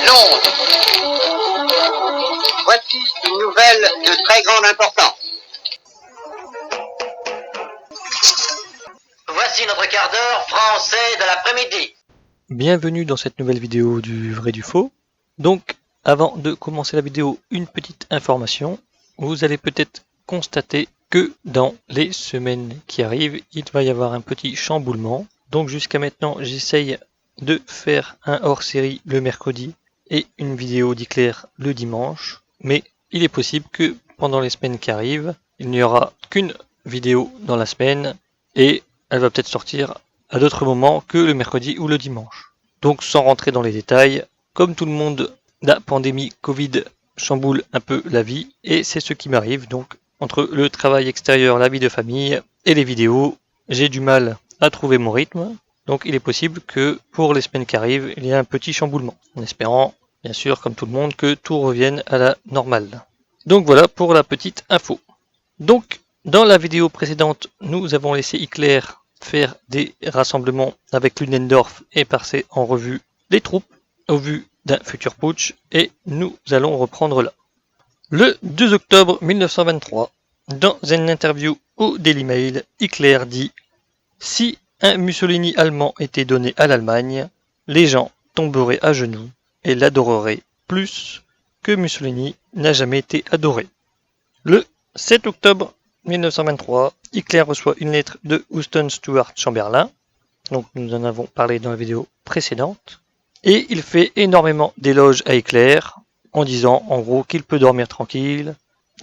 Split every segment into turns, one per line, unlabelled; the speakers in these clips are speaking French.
Londres. Voici une nouvelle de très grande importance. Voici notre quart d'heure français de l'après-midi.
Bienvenue dans cette nouvelle vidéo du vrai du faux. Donc, avant de commencer la vidéo, une petite information. Vous allez peut-être constater que dans les semaines qui arrivent, il va y avoir un petit chamboulement. Donc jusqu'à maintenant, j'essaye de faire un hors-série le mercredi et une vidéo d'Iclair le dimanche. Mais il est possible que pendant les semaines qui arrivent, il n'y aura qu'une vidéo dans la semaine et elle va peut-être sortir à d'autres moments que le mercredi ou le dimanche. Donc sans rentrer dans les détails, comme tout le monde, la pandémie Covid chamboule un peu la vie et c'est ce qui m'arrive. Donc entre le travail extérieur, la vie de famille et les vidéos, j'ai du mal à trouver mon rythme. Donc il est possible que pour les semaines qui arrivent, il y ait un petit chamboulement, en espérant bien sûr comme tout le monde que tout revienne à la normale. Donc voilà pour la petite info. Donc dans la vidéo précédente, nous avons laissé Iclair faire des rassemblements avec Ludendorff et passer en revue les troupes au vu d'un futur putsch et nous allons reprendre là. Le 2 octobre 1923, dans une interview au Daily Mail, Iclair dit « Si un Mussolini allemand était donné à l'Allemagne, les gens tomberaient à genoux et l'adoreraient plus que Mussolini n'a jamais été adoré. » Le 7 octobre 1923, Iclair reçoit une lettre de Winston Stuart Chamberlain, donc nous en avons parlé dans la vidéo précédente, et il fait énormément d'éloges à Iclair, en disant en gros qu'il peut dormir tranquille,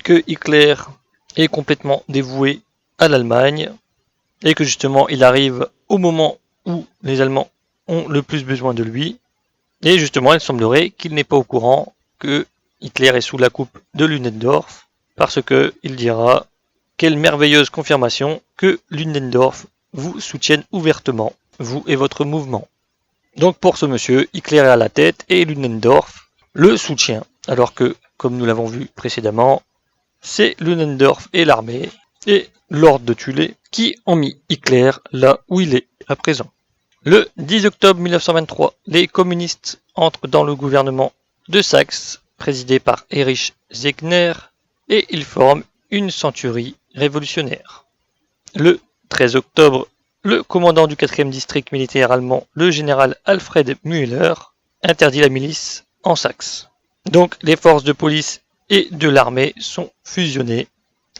que Iclair est complètement dévoué à l'Allemagne, et que justement il arrive au moment où les Allemands ont le plus besoin de lui, et justement il semblerait qu'il n'est pas au courant que Hitler est sous la coupe de Ludendorff, parce que il dira « Quelle merveilleuse confirmation que Ludendorff vous soutienne ouvertement, vous et votre mouvement. » Donc pour ce monsieur, Hitler est à la tête et Ludendorff le soutient, alors que, comme nous l'avons vu précédemment, c'est Ludendorff et l'armée et l'ordre de Thulé qui ont mis Hitler là où il est à présent. Le 10 octobre 1923, les communistes entrent dans le gouvernement de Saxe, présidé par Erich Zegner, et ils forment une centurie révolutionnaire. Le 13 octobre, le commandant du 4e district militaire allemand, le général Alfred Müller, interdit la milice en Saxe. Donc les forces de police et de l'armée sont fusionnées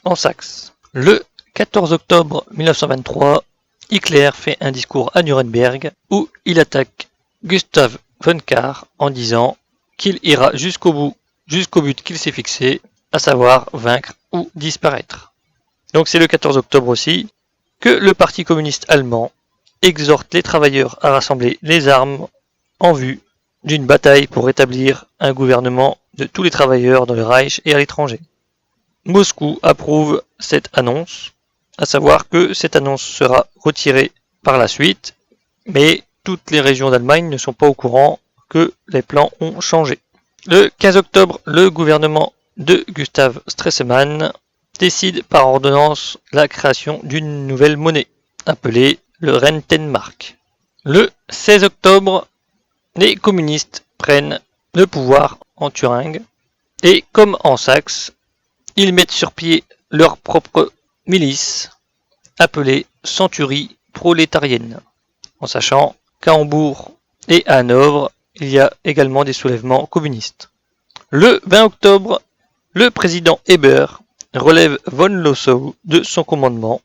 en Saxe. Le 14 octobre 1923, Hitler fait un discours à Nuremberg où il attaque Gustav von Kahr en disant qu'il ira jusqu'au but qu'il s'est fixé, à savoir vaincre ou disparaître. Donc c'est le 14 octobre aussi que le Parti communiste allemand exhorte les travailleurs à rassembler les armes en vue d'une bataille pour établir un gouvernement de tous les travailleurs dans le Reich et à l'étranger. Moscou approuve cette annonce, à savoir que cette annonce sera retirée par la suite, mais toutes les régions d'Allemagne ne sont pas au courant que les plans ont changé. Le 15 octobre, le gouvernement de Gustav Stresemann décide par ordonnance la création d'une nouvelle monnaie, appelée le Rentenmark. Le 16 octobre, les communistes prennent le pouvoir en Thuringe, et comme en Saxe, ils mettent sur pied leur propre milice, appelée Centurie prolétarienne, en sachant qu'à Hambourg et à Hanovre, il y a également des soulèvements communistes. Le 20 octobre, le président Eber relève von Lossow de son commandement.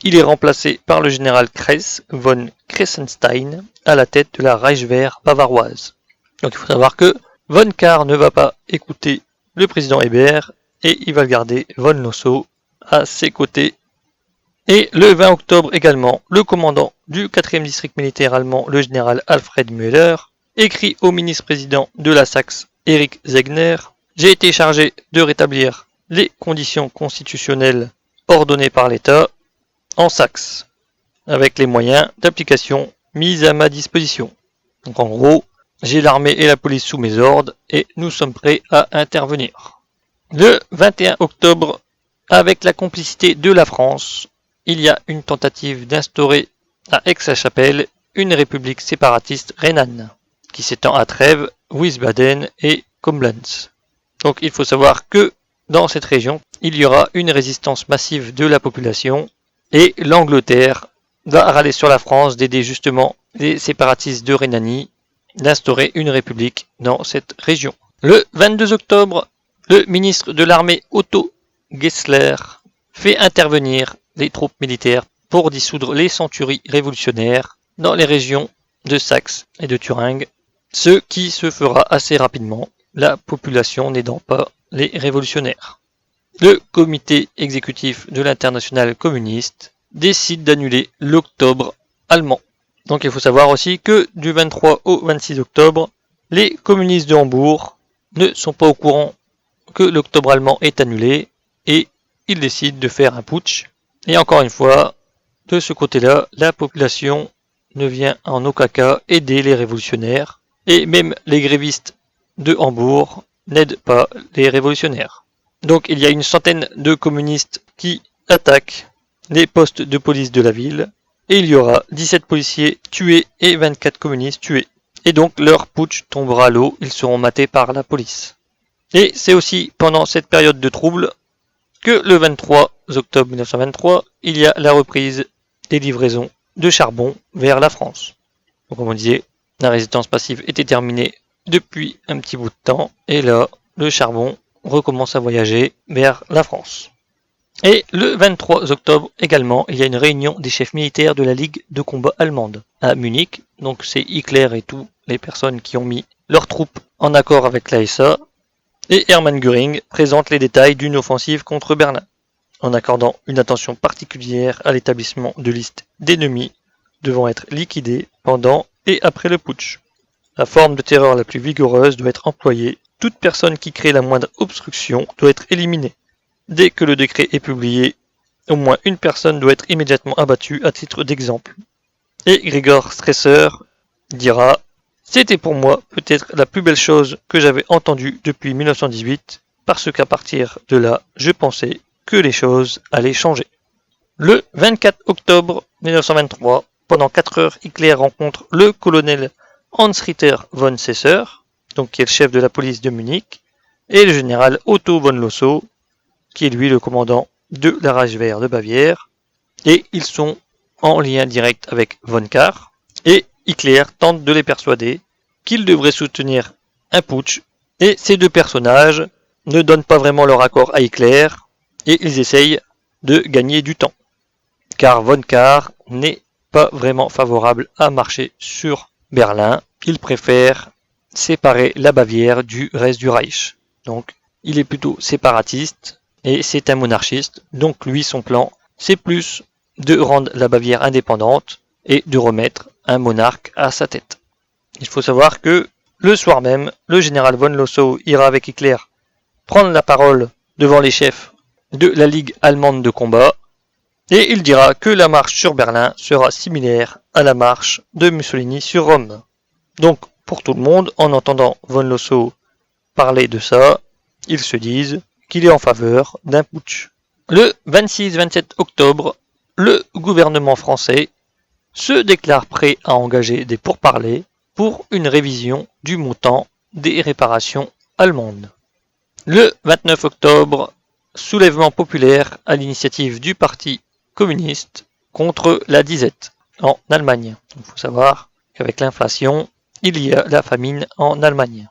Il est remplacé par le général Kress von Kressenstein à la tête de la Reichswehr bavaroise. Donc il faut savoir que von Kahr ne va pas écouter le président Eber et il va garder von Lossow à ses côtés. Et le 20 octobre également, le commandant du 4e district militaire allemand, le général Alfred Müller, écrit au ministre-président de la Saxe, Erich Zegner, « J'ai été chargé de rétablir les conditions constitutionnelles ordonnées par l'État en Saxe, avec les moyens d'application mis à ma disposition. » Donc en gros, j'ai l'armée et la police sous mes ordres et nous sommes prêts à intervenir. Le 21 octobre, avec la complicité de la France, il y a une tentative d'instaurer à Aix-la-Chapelle une république séparatiste rhénane. qui s'étend à Trèves, Wiesbaden et Koblenz. Donc il faut savoir que dans cette région, il y aura une résistance massive de la population et l'Angleterre va râler sur la France d'aider justement les séparatistes de Rhénanie d'instaurer une république dans cette région. Le 22 octobre, le ministre de l'armée Otto Gessler fait intervenir les troupes militaires pour dissoudre les centuries révolutionnaires dans les régions de Saxe et de Thuringe, ce qui se fera assez rapidement, la population n'aidant pas les révolutionnaires. Le comité exécutif de l'Internationale communiste décide d'annuler l'octobre allemand. Donc il faut savoir aussi que du 23 au 26 octobre, les communistes de Hambourg ne sont pas au courant que l'octobre allemand est annulé et ils décident de faire un putsch. Et encore une fois, de ce côté-là, la population ne vient en aucun cas aider les révolutionnaires et même les grévistes de Hambourg n'aident pas les révolutionnaires. Donc il y a une centaine de communistes qui attaquent les postes de police de la ville et il y aura 17 policiers tués et 24 communistes tués. Et donc leur putsch tombera à l'eau, ils seront matés par la police. Et c'est aussi pendant cette période de trouble que le 23 octobre 1923, il y a la reprise des livraisons de charbon vers la France. Donc comme on disait, la résistance passive était terminée depuis un petit bout de temps et là, le charbon recommence à voyager vers la France. Et le 23 octobre également, il y a une réunion des chefs militaires de la Ligue de combat allemande à Munich. Donc c'est Hitler et toutes les personnes qui ont mis leurs troupes en accord avec l'ASA. Et Hermann Göring présente les détails d'une offensive contre Berlin, en accordant une attention particulière à l'établissement de listes d'ennemis devant être liquidés pendant et après le putsch. La forme de terreur la plus vigoureuse doit être employée. Toute personne qui crée la moindre obstruction doit être éliminée. Dès que le décret est publié, au moins une personne doit être immédiatement abattue à titre d'exemple. Et Gregor Stresser dira « C'était pour moi peut-être la plus belle chose que j'avais entendue depuis 1918, parce qu'à partir de là, je pensais que les choses allaient changer. » Le 24 octobre 1923, pendant 4 heures, Hitler rencontre le colonel Hans-Ritter von Seesser, donc qui est le chef de la police de Munich, et le général Otto von Lossow, qui est lui le commandant de la Reichswehr de Bavière, et ils sont en lien direct avec von Kahr, et Hitler tente de les persuader qu'ils devraient soutenir un putsch, et ces deux personnages ne donnent pas vraiment leur accord à Hitler, et ils essayent de gagner du temps, car von Kahr n'est pas vraiment favorable à marcher sur Berlin, il préfère séparer la Bavière du reste du Reich. Donc il est plutôt séparatiste, et c'est un monarchiste, donc lui son plan c'est plus de rendre la Bavière indépendante et de remettre un monarque à sa tête. Il faut savoir que le soir même, le général von Lossow ira avec Hitler prendre la parole devant les chefs de la Ligue allemande de combat et il dira que la marche sur Berlin sera similaire à la marche de Mussolini sur Rome. Donc pour tout le monde, en entendant von Lossow parler de ça, ils se disent qu'il est en faveur d'un putsch. Le 26-27 octobre, le gouvernement français se déclare prêt à engager des pourparlers pour une révision du montant des réparations allemandes. Le 29 octobre, soulèvement populaire à l'initiative du Parti communiste contre la disette en Allemagne. Il faut savoir qu'avec l'inflation, il y a la famine en Allemagne.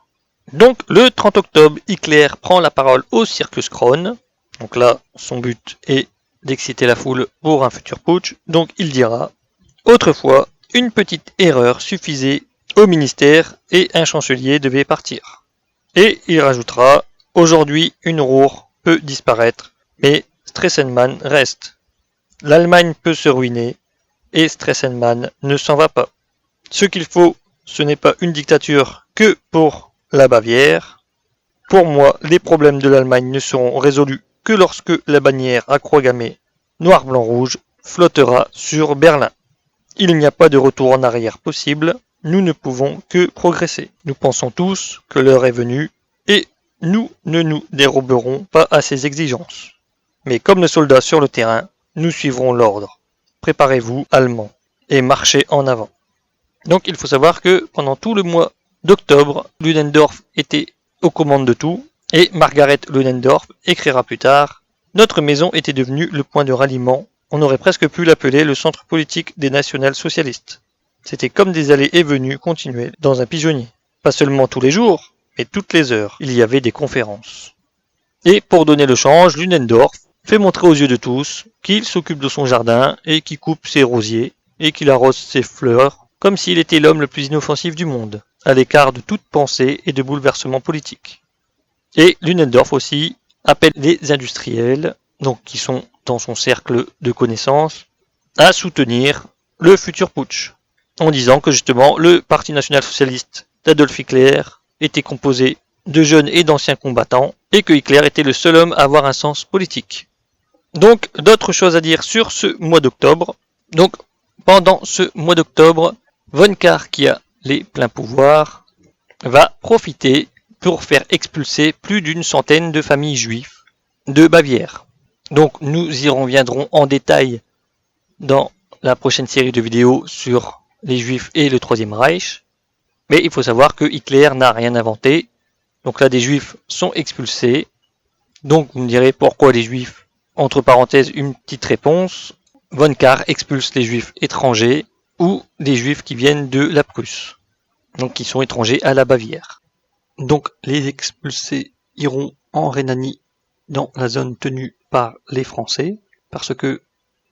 Donc le 30 octobre, Hitler prend la parole au Circus Krone. Donc là, son but est d'exciter la foule pour un futur putsch. Donc il dira « Autrefois, une petite erreur suffisait au ministère et un chancelier devait partir. » Et il rajoutera « Aujourd'hui, une Ruhr peut disparaître, mais Stresemann reste. L'Allemagne peut se ruiner et Stresemann ne s'en va pas. Ce qu'il faut, ce n'est pas une dictature que pour la Bavière. Pour moi, les problèmes de l'Allemagne ne seront résolus que lorsque la bannière à croix gammée noir, blanc, rouge flottera sur Berlin. Il n'y a pas de retour en arrière possible, nous ne pouvons que progresser. Nous pensons tous que l'heure est venue et nous ne nous déroberons pas à ces exigences. Mais comme le soldat sur le terrain, nous suivrons l'ordre. Préparez-vous, Allemands, et marchez en avant. » Donc il faut savoir que pendant tout le mois d'octobre, Ludendorff était aux commandes de tout, et Margaret Ludendorff écrira plus tard « Notre maison était devenue le point de ralliement, on aurait presque pu l'appeler le centre politique des national-socialistes. C'était comme des allées et venues continuelles dans un pigeonnier. Pas seulement tous les jours, mais toutes les heures, il y avait des conférences. » Et pour donner le change, Ludendorff fait montrer aux yeux de tous qu'il s'occupe de son jardin et qu'il coupe ses rosiers et qu'il arrose ses fleurs comme s'il était l'homme le plus inoffensif du monde, à l'écart de toute pensée et de bouleversement politique. Et Ludendorff aussi appelle les industriels, donc qui sont dans son cercle de connaissances, à soutenir le futur putsch, en disant que justement le Parti national-socialiste d'Adolf Hitler était composé de jeunes et d'anciens combattants, et que Hitler était le seul homme à avoir un sens politique. Donc, d'autres choses à dire sur ce mois d'octobre. Donc, pendant ce mois d'octobre, Von Kahr, qui a les pleins pouvoirs, va profiter pour faire expulser plus d'une centaine de familles juives de Bavière. Donc, nous y reviendrons en détail dans la prochaine série de vidéos sur les Juifs et le Troisième Reich. Mais il faut savoir que Hitler n'a rien inventé. Donc là, des Juifs sont expulsés. Donc, vous me direz pourquoi les Juifs? Entre parenthèses, une petite réponse. Von Kahr expulse les Juifs étrangers ou les Juifs qui viennent de la Prusse, donc qui sont étrangers à la Bavière. Donc, les expulsés iront en Rhénanie dans la zone tenue par les Français, parce que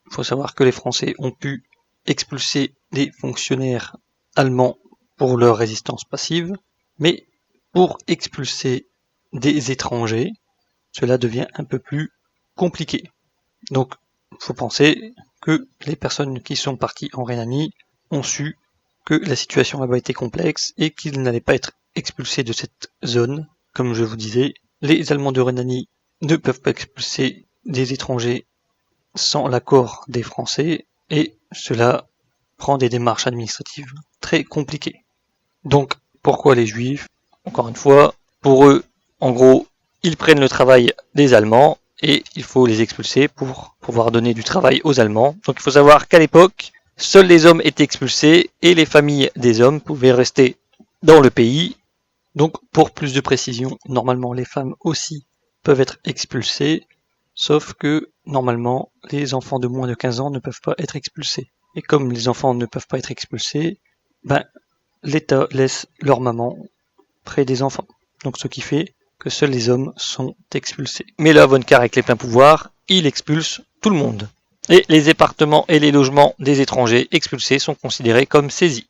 il faut savoir que les Français ont pu expulser des fonctionnaires allemands pour leur résistance passive, mais pour expulser des étrangers, cela devient un peu plus compliqué. Donc, il faut penser que les personnes qui sont parties en Rhénanie ont su que la situation là-bas était complexe et qu'ils n'allaient pas être expulsés de cette zone. Comme je vous disais, les Allemands de Rhénanie ne peuvent pas expulser des étrangers sans l'accord des Français et cela prend des démarches administratives très compliquées. Donc, pourquoi les Juifs? Encore une fois, pour eux, en gros, ils prennent le travail des Allemands et il faut les expulser pour pouvoir donner du travail aux Allemands. Donc il faut savoir qu'à l'époque, seuls les hommes étaient expulsés et les familles des hommes pouvaient rester dans le pays. Donc pour plus de précision, normalement les femmes aussi peuvent être expulsées, sauf que normalement les enfants de moins de 15 ans ne peuvent pas être expulsés. Et comme les enfants ne peuvent pas être expulsés, l'État laisse leur maman près des enfants. Donc ce qui fait que seuls les hommes sont expulsés. Mais là, Von Kahr avec les pleins pouvoirs, il expulse tout le monde. Et les départements et les logements des étrangers expulsés sont considérés comme saisis.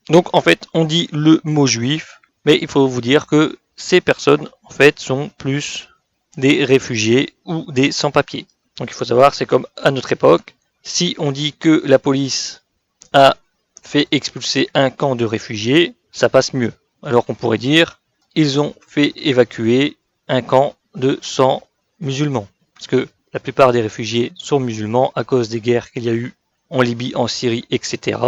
Donc en fait, on dit le mot juif, mais il faut vous dire que ces personnes, en fait, sont plus des réfugiés ou des sans-papiers. Donc il faut savoir, c'est comme à notre époque, si on dit que la police a fait expulser un camp de réfugiés, ça passe mieux. Alors qu'on pourrait dire, ils ont fait évacuer un camp de 100 musulmans. Parce que la plupart des réfugiés sont musulmans à cause des guerres qu'il y a eu en Libye, en Syrie, etc.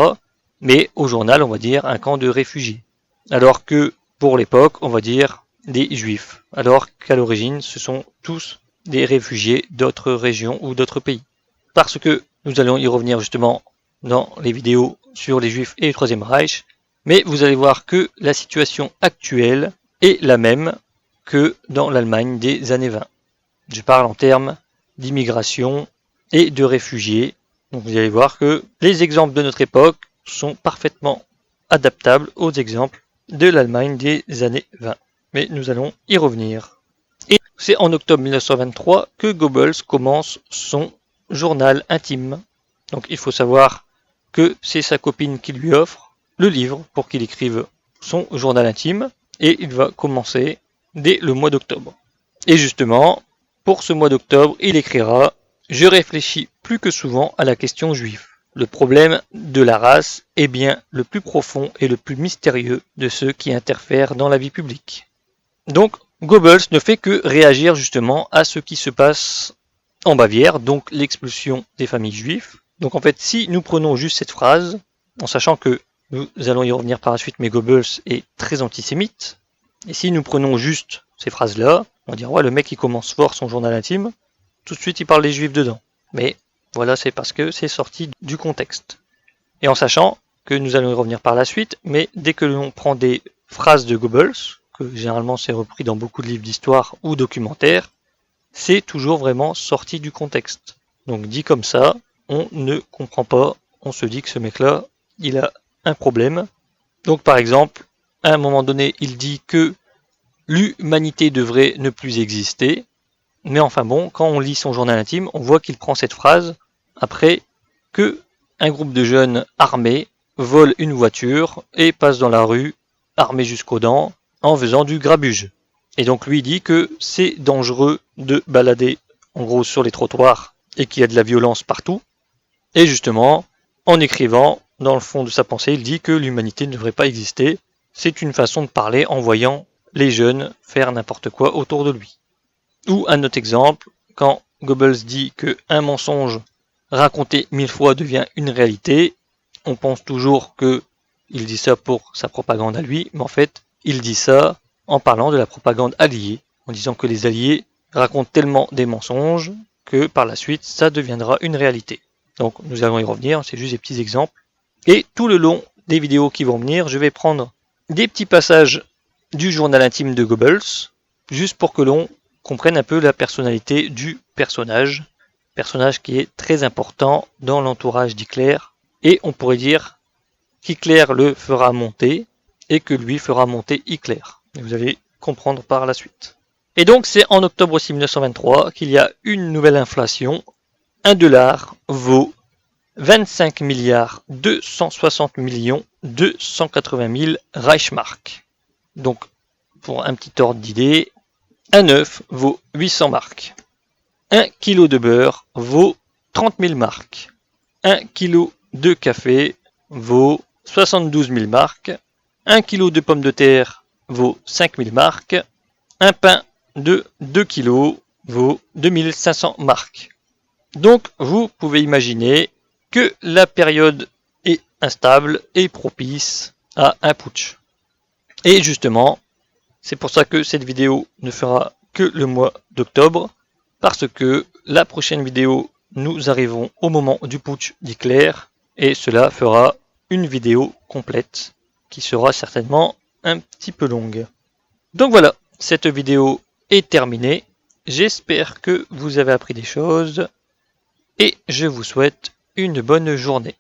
Mais au journal, on va dire un camp de réfugiés. Alors que pour l'époque, on va dire des juifs. Alors qu'à l'origine, ce sont tous des réfugiés d'autres régions ou d'autres pays. Parce que nous allons y revenir justement dans les vidéos sur les juifs et le Troisième Reich. Mais vous allez voir que la situation actuelle est la même que dans l'Allemagne des années 20. Je parle en termes d'immigration et de réfugiés. Donc vous allez voir que les exemples de notre époque sont parfaitement adaptables aux exemples de l'Allemagne des années 20. Mais nous allons y revenir. Et c'est en octobre 1923 que Goebbels commence son journal intime. Donc il faut savoir que c'est sa copine qui lui offre le livre pour qu'il écrive son journal intime. Et il va commencer dès le mois d'octobre. Et justement, pour ce mois d'octobre, il écrira « Je réfléchis plus que souvent à la question juive. Le problème de la race est bien le plus profond et le plus mystérieux de ceux qui interfèrent dans la vie publique. » Donc, Goebbels ne fait que réagir justement à ce qui se passe en Bavière, donc l'expulsion des familles juives. Donc en fait, si nous prenons juste cette phrase, en sachant que nous allons y revenir par la suite, mais Goebbels est très antisémite. Et si nous prenons juste ces phrases-là, on va dire, ouais, le mec il commence fort son journal intime, tout de suite il parle des juifs dedans. Mais voilà, c'est parce que c'est sorti du contexte. Et en sachant que nous allons y revenir par la suite, mais dès que l'on prend des phrase de Goebbels, que généralement c'est repris dans beaucoup de livres d'histoire ou documentaires, c'est toujours vraiment sorti du contexte. Donc dit comme ça, on ne comprend pas, on se dit que ce mec-là, il a un problème. Donc par exemple, à un moment donné, il dit que l'humanité devrait ne plus exister, mais enfin bon, quand on lit son journal intime, on voit qu'il prend cette phrase après que un groupe de jeunes armés vole une voiture et passe dans la rue, armés jusqu'aux dents, en faisant du grabuge. Et donc lui dit que c'est dangereux de balader en gros sur les trottoirs et qu'il y a de la violence partout. Et justement, en écrivant, dans le fond de sa pensée, il dit que l'humanité ne devrait pas exister. C'est une façon de parler en voyant les jeunes faire n'importe quoi autour de lui. Ou un autre exemple, quand Goebbels dit qu'un mensonge raconté 1000 fois devient une réalité, on pense toujours qu'il dit ça pour sa propagande à lui, mais en fait, il dit ça en parlant de la propagande alliée, en disant que les alliés racontent tellement des mensonges que par la suite, ça deviendra une réalité. Donc nous allons y revenir, c'est juste des petits exemples. Et tout le long des vidéos qui vont venir, je vais prendre des petits passages du journal intime de Goebbels, juste pour que l'on comprenne un peu la personnalité du personnage qui est très important dans l'entourage d'Hitler, et on pourrait dire qu'Hitler le fera monter, et que lui fera monter Hitler. Et vous allez comprendre par la suite. Et donc c'est en octobre aussi 1923 qu'il y a une nouvelle inflation. $1 vaut 25 milliards 260 millions 280 000 Reichsmark. Donc pour un petit ordre d'idée, un œuf vaut 800 marks. 1 kg de beurre vaut 30 000 marks. 1 kg de café vaut 72 000 marks. 1 kg de pommes de terre vaut 5 000 marks. Un pain de 2 kg vaut 2500 marks. Donc vous pouvez imaginer que la période est instable et propice à un putsch. Et justement, c'est pour ça que cette vidéo ne fera que le mois d'octobre, parce que la prochaine vidéo, nous arrivons au moment du putsch d'Hitler, et cela fera une vidéo complète, qui sera certainement un petit peu longue. Donc voilà, cette vidéo est terminée. J'espère que vous avez appris des choses, et je vous souhaite une bonne journée.